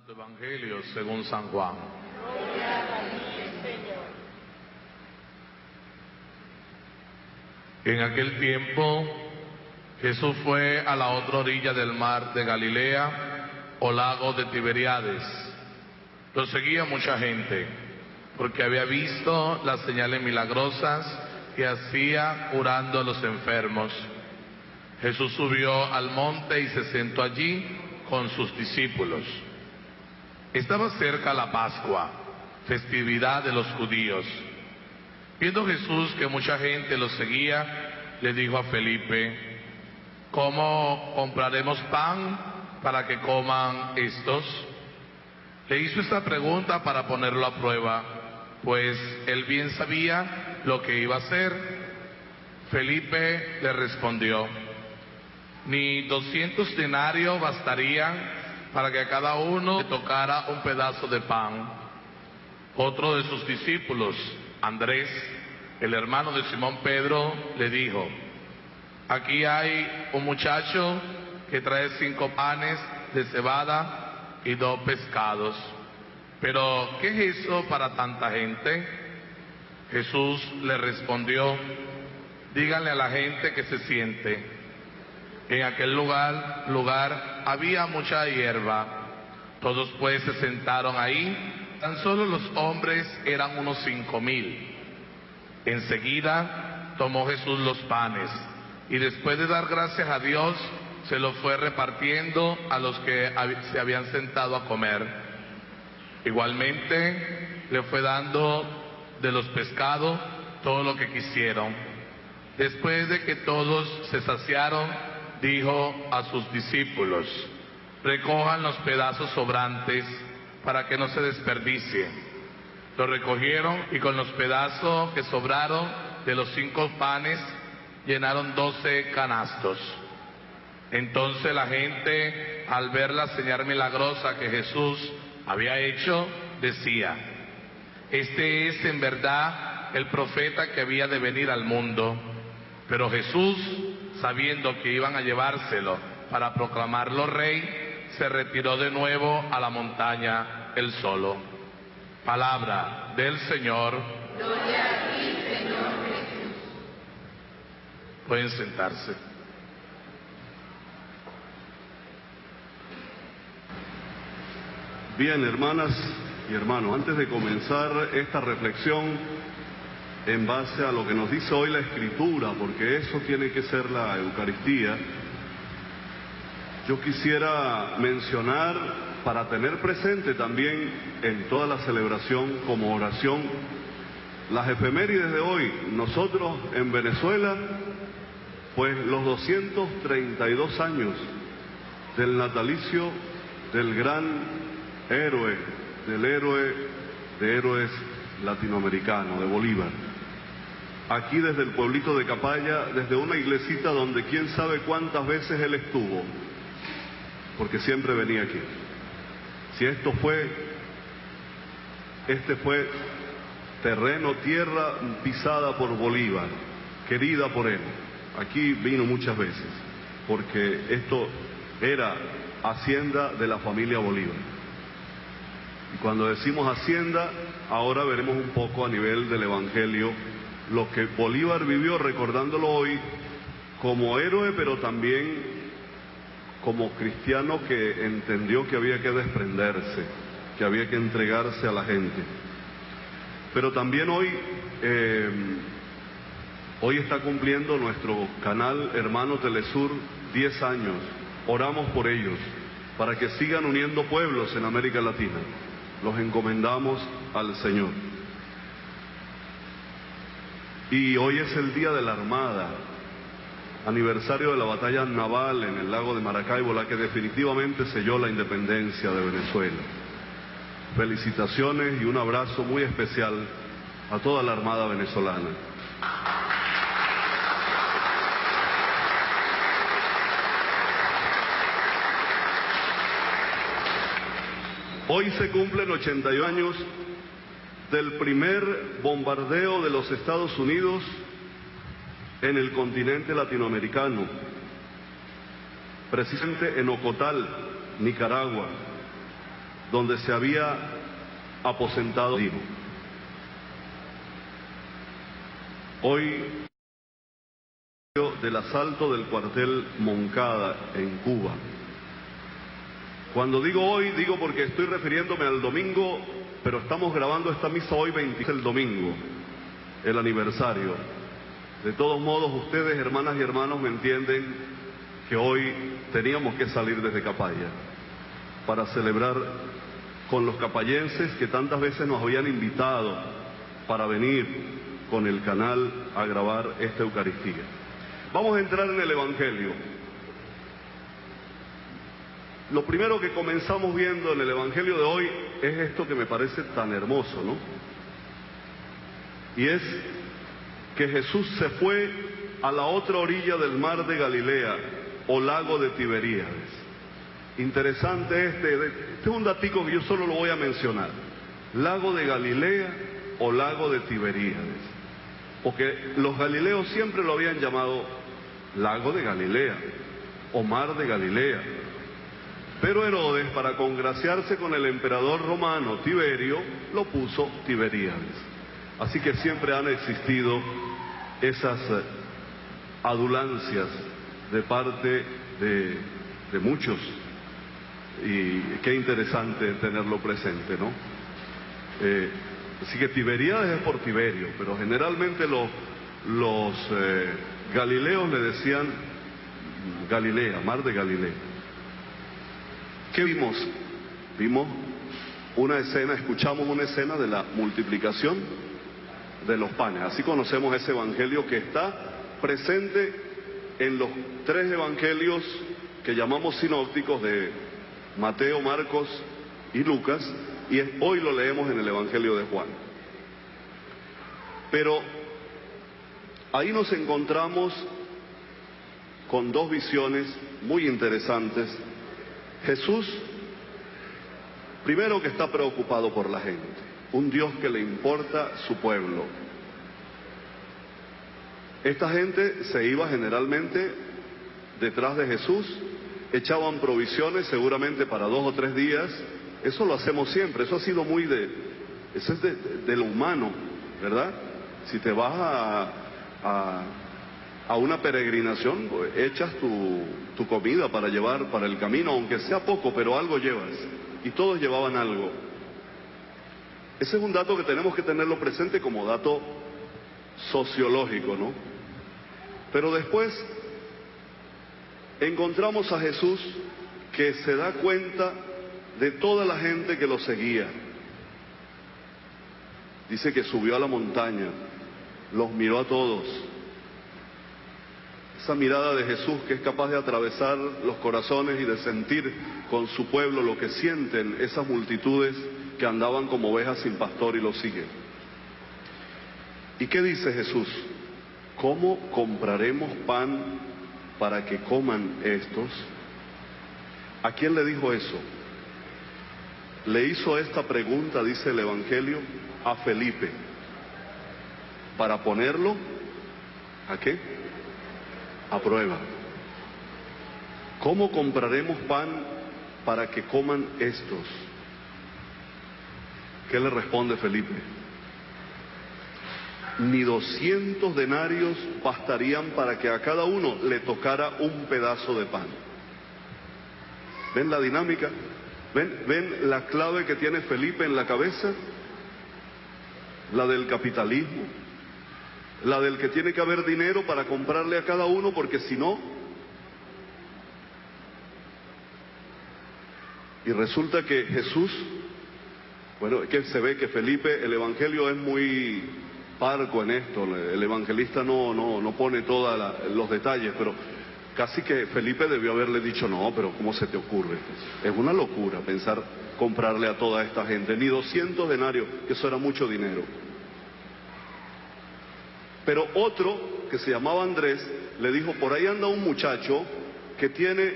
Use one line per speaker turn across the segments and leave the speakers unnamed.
Santo Evangelio según San Juan.
Gloria a ti, Señor.
En aquel tiempo, Jesús fue a la otra orilla del mar de Galilea, o lago de Tiberíades. Lo seguía mucha gente, porque había visto las señales milagrosas que hacía curando a los enfermos. Jesús subió al monte y se sentó allí con sus discípulos. Estaba cerca la Pascua, festividad de los judíos. Viendo Jesús que mucha gente lo seguía, le dijo a Felipe: ¿cómo compraremos pan para que coman estos? Le hizo esta pregunta para ponerlo a prueba, pues él bien sabía lo que iba a hacer. Felipe le respondió: ni 200 denarios bastarían para que a cada uno le tocara un pedazo de pan. Otro de sus discípulos, Andrés, el hermano de Simón Pedro, le dijo: aquí hay un muchacho que trae 5 panes de cebada y 2 pescados. Pero, ¿qué es eso para tanta gente? Jesús le respondió: díganle a la gente que se siente. En aquel lugar había mucha hierba. Todos pues se sentaron ahí. Tan solo los hombres eran unos 5,000. Enseguida tomó Jesús los panes y después de dar gracias a Dios, se los fue repartiendo a los que se habían sentado a comer. Igualmente le fue dando de los pescados todo lo que quisieron. Después de que todos se saciaron, dijo a sus discípulos: recojan los pedazos sobrantes para que no se desperdicien. Lo recogieron y con los pedazos que sobraron de los 5 panes llenaron 12 canastos. Entonces la gente, al ver la señal milagrosa que Jesús había hecho, decía: este es en verdad el profeta que había de venir al mundo. Pero Jesús, sabiendo que iban a llevárselo para proclamarlo rey, se retiró de nuevo a la montaña él solo. Palabra del Señor.
Gloria a ti, Señor Jesús.
Pueden sentarse.
Bien, hermanas y hermanos, antes de comenzar esta reflexión en base a lo que nos dice hoy la Escritura, porque eso tiene que ser la Eucaristía, yo quisiera mencionar, para tener presente también en toda la celebración como oración, las efemérides de hoy. Nosotros en Venezuela, pues los 232 años del natalicio del gran héroe, del héroe de héroes latinoamericano, de Bolívar. Aquí desde el pueblito de Capaya, desde una iglesita donde quién sabe cuántas veces él estuvo, porque siempre venía aquí. Si este fue terreno, tierra pisada por Bolívar, querida por él. Aquí vino muchas veces, porque esto era hacienda de la familia Bolívar. Y cuando decimos hacienda, ahora veremos un poco a nivel del Evangelio lo que Bolívar vivió, recordándolo hoy como héroe, pero también como cristiano que entendió que había que desprenderse, que había que entregarse a la gente. Pero también hoy está cumpliendo nuestro canal hermano Telesur 10 años. Oramos por ellos, para que sigan uniendo pueblos en América Latina. Los encomendamos al Señor. Y hoy es el Día de la Armada, aniversario de la batalla naval en el lago de Maracaibo, la que definitivamente selló la independencia de Venezuela. Felicitaciones y un abrazo muy especial a toda la Armada venezolana. Hoy se cumplen 81 años del primer bombardeo de los Estados Unidos en el continente latinoamericano, precisamente en Ocotal, Nicaragua. donde se había aposentado. Hoy, del asalto del cuartel Moncada en Cuba. Cuando digo hoy, digo porque estoy refiriéndome al domingo, pero estamos grabando esta misa hoy 20, el domingo, el aniversario. De todos modos, ustedes, hermanas y hermanos, me entienden que hoy teníamos que salir desde Capaya para celebrar con los capayenses que tantas veces nos habían invitado para venir con el canal a grabar esta Eucaristía. Vamos a entrar en el Evangelio. Lo primero que comenzamos viendo en el Evangelio de hoy es esto que me parece tan hermoso, ¿no? Y es que Jesús se fue a la otra orilla del mar de Galilea, o lago de Tiberíades. Interesante este es un datico que yo solo lo voy a mencionar. Lago de Galilea o lago de Tiberíades. Porque los galileos siempre lo habían llamado lago de Galilea o mar de Galilea. Pero Herodes, para congraciarse con el emperador romano Tiberio, lo puso Tiberíades. Así que siempre han existido esas adulancias de parte de muchos. Y qué interesante tenerlo presente, ¿no? Así que Tiberíades es por Tiberio, pero generalmente los galileos le decían Galilea, mar de Galilea. ¿Qué vimos? Vimos una escena, escuchamos una escena de la multiplicación de los panes. Así conocemos ese evangelio que está presente en los tres evangelios que llamamos sinópticos de Mateo, Marcos y Lucas, y hoy lo leemos en el evangelio de Juan. Pero ahí nos encontramos con dos visiones muy interesantes. Jesús, primero, que está preocupado por la gente, un Dios que le importa su pueblo. Esta gente se iba generalmente detrás de Jesús, echaban provisiones seguramente para 2 o 3 días. Eso lo hacemos siempre, eso ha sido muy eso es de lo humano, ¿verdad? Si te vas a una peregrinación, echas tu comida para llevar para el camino, aunque sea poco, pero algo llevas. Y todos llevaban algo. Ese es un dato que tenemos que tenerlo presente como dato sociológico, ¿no? Pero después encontramos a Jesús que se da cuenta de toda la gente que lo seguía. Dice que subió a la montaña, los miró a todos. Esa mirada de Jesús que es capaz de atravesar los corazones y de sentir con su pueblo lo que sienten esas multitudes que andaban como ovejas sin pastor y lo siguen. ¿Y qué dice Jesús? ¿Cómo compraremos pan para que coman estos? ¿A quién le dijo eso? Le hizo esta pregunta, dice el Evangelio, a Felipe, para ponerlo, ¿a qué? A prueba. ¿Cómo compraremos pan para que coman estos? ¿Qué le responde Felipe? Ni 200 denarios bastarían para que a cada uno le tocara un pedazo de pan. ¿Ven la dinámica? ¿Ven la clave que tiene Felipe en la cabeza? La del capitalismo, la del que tiene que haber dinero para comprarle a cada uno, porque si no... Y resulta que Jesús, bueno, es que se ve que Felipe, el Evangelio es muy parco en esto, el evangelista no pone todos los detalles, pero casi que Felipe debió haberle dicho, no, pero ¿cómo se te ocurre? Es una locura pensar comprarle a toda esta gente, ni 200 denarios, que eso era mucho dinero. Pero otro, que se llamaba Andrés, le dijo, por ahí anda un muchacho que tiene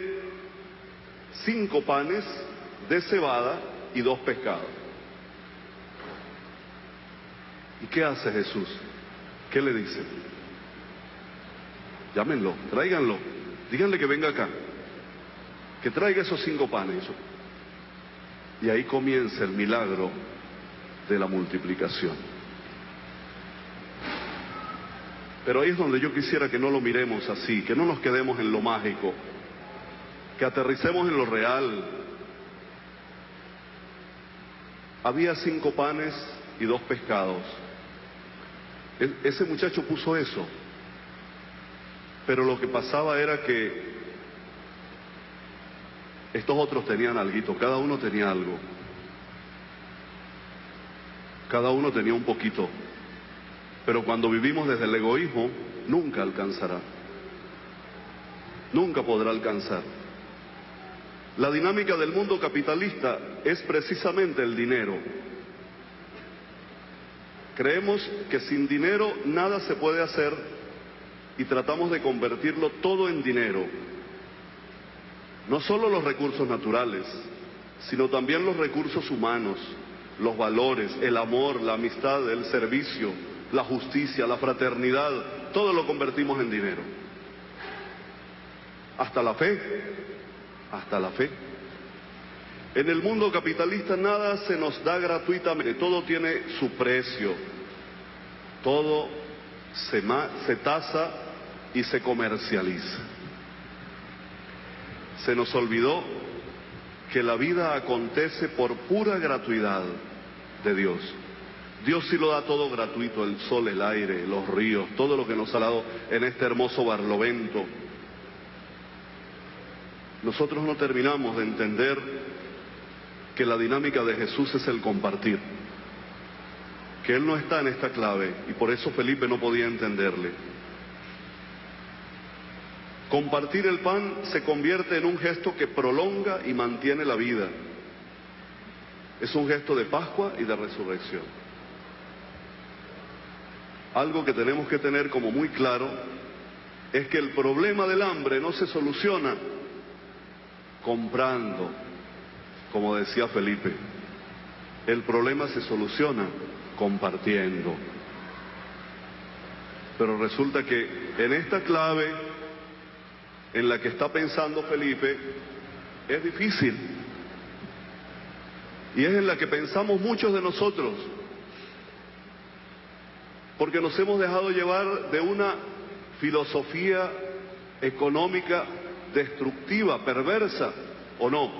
5 panes de cebada y 2 pescados. ¿Y qué hace Jesús? ¿Qué le dice? Llámenlo, tráiganlo, díganle que venga acá, que traiga esos 5 panes. Y ahí comienza el milagro de la multiplicación. Pero ahí es donde yo quisiera que no lo miremos así, que no nos quedemos en lo mágico, que aterricemos en lo real. Había 5 panes y 2 pescados. Ese muchacho puso eso. Pero lo que pasaba era que estos otros tenían alguito, cada uno tenía algo. Cada uno tenía un poquito. Pero cuando vivimos desde el egoísmo, nunca alcanzará. Nunca podrá alcanzar. La dinámica del mundo capitalista es precisamente el dinero. Creemos que sin dinero nada se puede hacer y tratamos de convertirlo todo en dinero. No solo los recursos naturales, sino también los recursos humanos, los valores, el amor, la amistad, el servicio, la justicia, la fraternidad, todo lo convertimos en dinero. Hasta la fe, hasta la fe. En el mundo capitalista nada se nos da gratuitamente, todo tiene su precio, todo se tasa y se comercializa. Se nos olvidó que la vida acontece por pura gratuidad de Dios. Dios sí lo da todo gratuito, el sol, el aire, los ríos, todo lo que nos ha dado en este hermoso Barlovento. Nosotros no terminamos de entender que la dinámica de Jesús es el compartir, que Él no está en esta clave y por eso Felipe no podía entenderle. Compartir el pan se convierte en un gesto que prolonga y mantiene la vida. Es un gesto de Pascua y de resurrección. Algo que tenemos que tener como muy claro es que el problema del hambre no se soluciona comprando, como decía Felipe. El problema se soluciona compartiendo. Pero resulta que en esta clave en la que está pensando Felipe es difícil. Y es en la que pensamos muchos de nosotros. Porque nos hemos dejado llevar de una filosofía económica destructiva, perversa, ¿o no?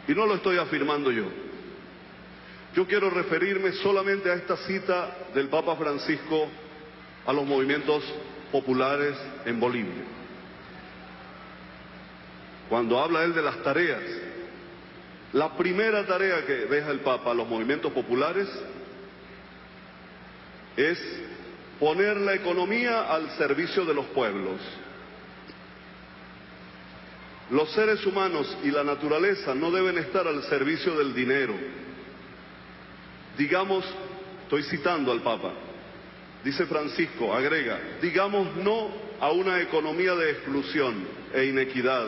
Y no lo estoy afirmando yo. Yo quiero referirme solamente a esta cita del Papa Francisco a los movimientos populares en Bolivia. Cuando habla él de las tareas, la primera tarea que deja el Papa a los movimientos populares es poner la economía al servicio de los pueblos. Los seres humanos y la naturaleza no deben estar al servicio del dinero. Digamos, estoy citando al Papa, dice Francisco, agrega, digamos no a una economía de exclusión e inequidad,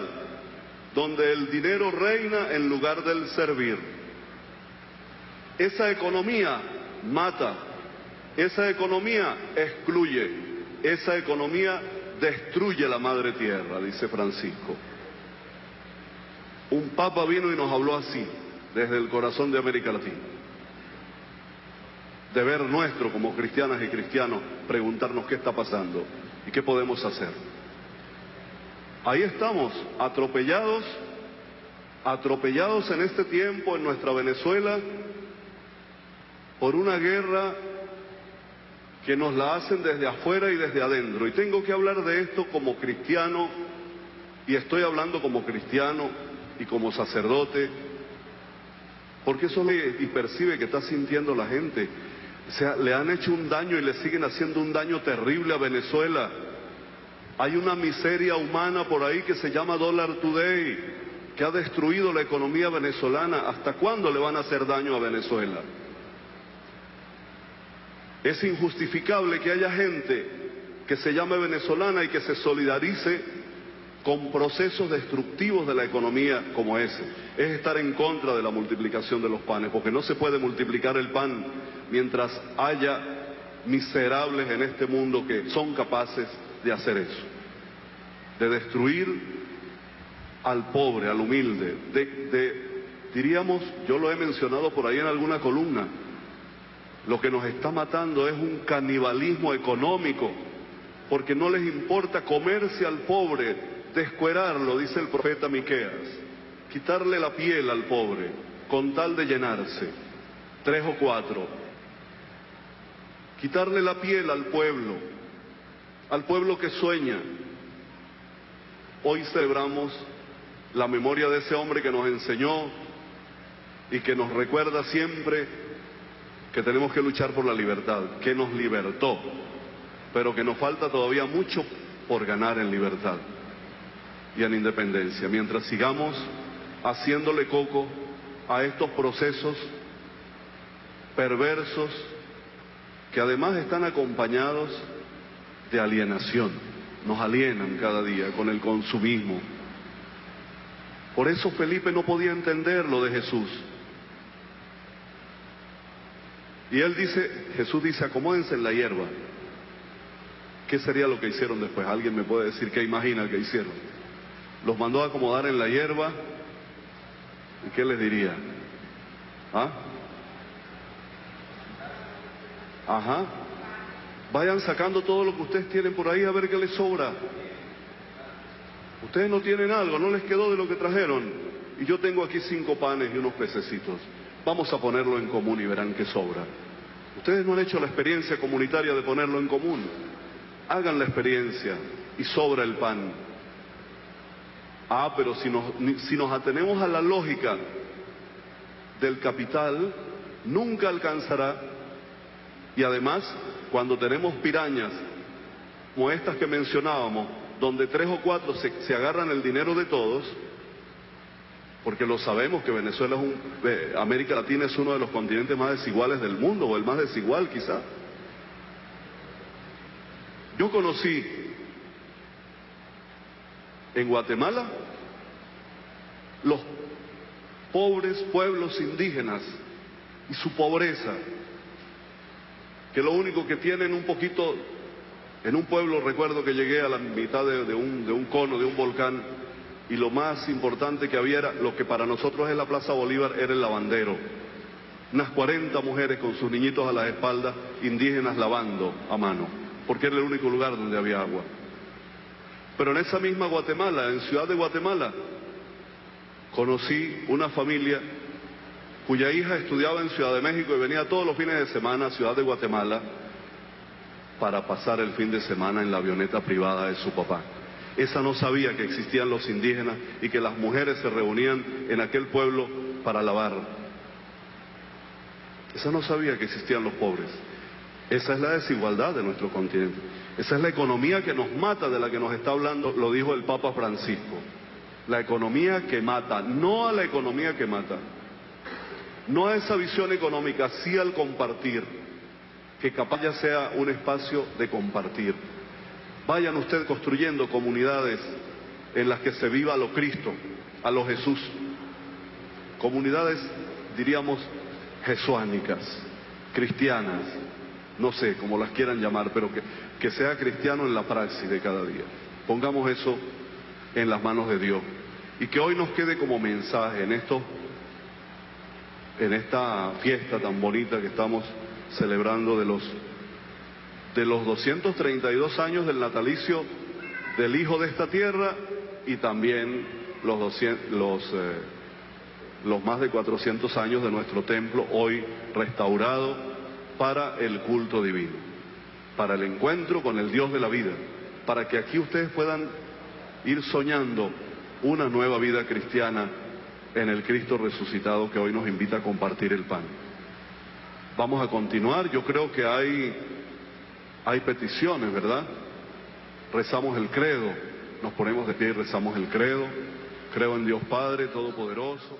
donde el dinero reina en lugar del servir. Esa economía mata, esa economía excluye, esa economía destruye la madre tierra, dice Francisco. Un papa vino y nos habló así, desde el corazón de América Latina. Deber nuestro como cristianas y cristianos preguntarnos qué está pasando y qué podemos hacer. Ahí estamos, atropellados en este tiempo en nuestra Venezuela por una guerra que nos la hacen desde afuera y desde adentro. Y tengo que hablar de esto como cristiano, y estoy hablando como cristiano y como sacerdote, porque eso y percibe que está sintiendo la gente. O sea, le han hecho un daño y le siguen haciendo un daño terrible a Venezuela. Hay una miseria humana por ahí que se llama Dollar Today, que ha destruido la economía venezolana. ¿Hasta cuándo le van a hacer daño a Venezuela? Es injustificable que haya gente que se llame venezolana y que se solidarice con procesos destructivos de la economía como ese. Es estar en contra de la multiplicación de los panes, porque no se puede multiplicar el pan mientras haya miserables en este mundo que son capaces de hacer eso, de destruir al pobre, al humilde, diríamos, yo lo he mencionado por ahí en alguna columna, lo que nos está matando es un canibalismo económico, porque no les importa comerse al pobre, descuerarlo, dice el profeta Miqueas, quitarle la piel al pobre, con tal de llenarse. 3 o 4. Quitarle la piel al pueblo que sueña. Hoy celebramos la memoria de ese hombre que nos enseñó y que nos recuerda siempre que tenemos que luchar por la libertad, que nos libertó, pero que nos falta todavía mucho por ganar en libertad y en independencia, mientras sigamos haciéndole coco a estos procesos perversos que además están acompañados de alienación, nos alienan cada día con el consumismo. Por eso Felipe no podía entender lo de Jesús. Y Jesús dice, acomódense en la hierba. ¿Qué sería lo que hicieron después? ¿Alguien me puede decir qué imagina que hicieron? Los mandó a acomodar en la hierba. ¿Y qué les diría? ¿Ah? Ajá. Vayan sacando todo lo que ustedes tienen por ahí a ver qué les sobra. Ustedes no tienen algo, no les quedó de lo que trajeron. Y yo tengo aquí 5 panes y unos pececitos. Vamos a ponerlo en común y verán qué sobra. Ustedes no han hecho la experiencia comunitaria de ponerlo en común. Hagan la experiencia y sobra el pan. Pero si nos atenemos a la lógica del capital, nunca alcanzará. Y además, cuando tenemos pirañas como estas que mencionábamos, donde 3 o 4 se agarran el dinero de todos, porque lo sabemos que Venezuela América Latina es uno de los continentes más desiguales del mundo, o el más desigual quizá. Yo conocí en Guatemala los pobres pueblos indígenas y su pobreza, que lo único que tienen un poquito, en un pueblo recuerdo que llegué a la mitad de un cono, de un volcán, y lo más importante que había era, lo que para nosotros es la Plaza Bolívar, era el lavandero. Unas 40 mujeres con sus niñitos a las espaldas, indígenas lavando a mano, porque era el único lugar donde había agua. Pero en esa misma Guatemala, en Ciudad de Guatemala, conocí una familia cuya hija estudiaba en Ciudad de México y venía todos los fines de semana a Ciudad de Guatemala para pasar el fin de semana en la avioneta privada de su papá. Esa no sabía que existían los indígenas y que las mujeres se reunían en aquel pueblo para lavar. Esa no sabía que existían los pobres. Esa es la desigualdad de nuestro continente. Esa es la economía que nos mata, de la que nos está hablando, lo dijo el Papa Francisco. La economía que mata, no a la economía que mata. No a esa visión económica, sí al compartir. Que capaz ya sea un espacio de compartir. Vayan ustedes construyendo comunidades en las que se viva a lo Cristo, a lo Jesús. Comunidades, diríamos, jesuánicas, cristianas, no sé cómo las quieran llamar, pero que sea cristiano en la praxis de cada día. Pongamos eso en las manos de Dios. Y que hoy nos quede como mensaje en esta fiesta tan bonita que estamos celebrando de los 232 años del natalicio del Hijo de esta tierra, y también los más de 400 años de nuestro templo, hoy restaurado para el culto divino, para el encuentro con el Dios de la vida, para que aquí ustedes puedan ir soñando una nueva vida cristiana en el Cristo resucitado que hoy nos invita a compartir el pan. Vamos a continuar. Yo creo que hay peticiones, ¿verdad? Rezamos el credo, nos ponemos de pie y rezamos el credo. Creo en Dios Padre Todopoderoso.